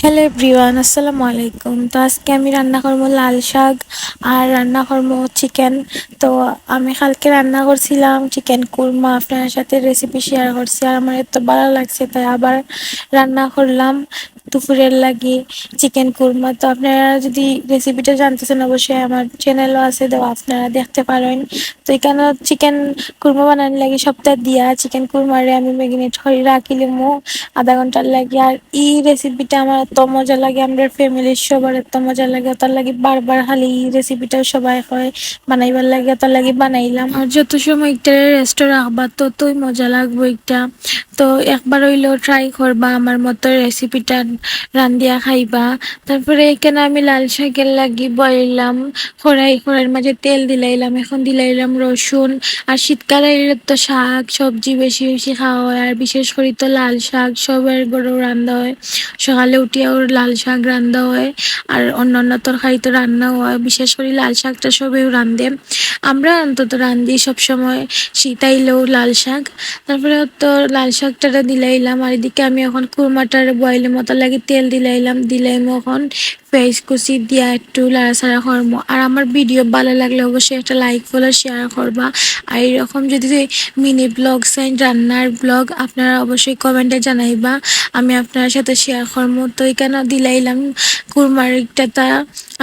Hello everyone, আসসালামু আলাইকুম। তো আজকে আমি রান্না করবো লাল শাক আর রান্না করবো চিকেন। তো আমি কালকে রান্না করছিলাম চিকেন কুরমা, আপনার সাথে রেসিপি শেয়ার করছি আর আমার এত ভালো লাগছে তাই আবার রান্না করলাম দুপুরের লাগি চিকেন কুরমা। তো আপনারা যদি রেসিপিটা জানতেছেন অবশ্যই আমার চ্যানেলও আছে, তো আপনারা দেখতে পারেন। তো এখানে চিকেন কুরমা বানানোর লাগে সপ্তাহ দিয়া চিকেন কুরমারে আমি ম্যাগনেট করে রাখিলিমু আধা ঘন্টার লাগে। আর এই রেসিপিটা আমার এত মজা লাগে, আমরা ফ্যামিলির সবার এত মজা লাগে, তার লাগে বারবার খালি এই রেসিপিটা সবাই হয় বানাইবার লাগে, তার লাগে বানাইলাম। আর যত সময় একটা রেস্টে রাখবা ততই মজা লাগবে একটা। তো একবার হইলেও ট্রাই করবা আমার মতো রেসিপিটা রান্ধিয়া খাইবা। তারপরে এখানে আমি লাল শাকের লাগি বইলাম কড়াইয়ের মাঝে তেল দিলাইলাম, এখন দিলাইলাম রসুন। আর শীতকালে এলে তো শাক সবজি বেশি বেশি খাওয়া হয়, আর বিশেষ করে তো লাল শাক সবার গরু রান্না হয়, সকালে উঠিয়াও লাল শাক রান্না হয়। আর অন্যান্য তরকারি তো রান্নাও হয়, বিশেষ করে লাল শাকটা সবেও রান্ধে, আমরা অন্তত রান্ধি সবসময় শীত আইলেও লাল শাক। তারপরে তো লাল শাকটা দিলাইলাম, আর এদিকে আমি এখন কুরমাটার বয়েলের মতো লাগে তেল দিলাইম এখন পেঁয়াজ কুচি দিয়া একটু লাড়াচাড়া করবো। আর আমার ভিডিও ভালো লাগলে অবশ্যই একটা লাইক ফলো শেয়ার করবা। আর এরকম যদি মিনি ব্লগ চাই, রান্নার ব্লগ, আপনারা অবশ্যই কমেন্টে জানাইবা, আমি আপনার সাথে শেয়ার করবো। তো এখানে দিলাইলাম কুরমার একটা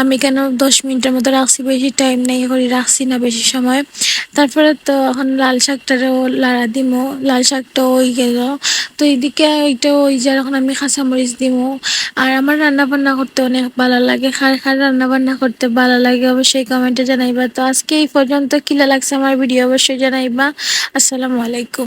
আমি কেন 10 মিনিটের মতো রাখছি, বেশি টাইম নেই করে রাখছি না বেশি সময়। তারপরে তো এখন লাল শাকটারও লাড়া দিমো, লাল শাকটাও হয়ে গেল। তো এইদিকে এইটা ওই যে এখন আমি কাঁচামরিচ দিমো। আর আমার রান্না বান্না করতে অনেক ভালো লাগে, খার রান্না বান্না করতে ভালো লাগে অবশ্যই কমেন্টে জানাইবা। তো আজকে এই পর্যন্ত কিলা লাগছে আমার ভিডিও অবশ্যই জানাইবা। আসসালামু আলাইকুম।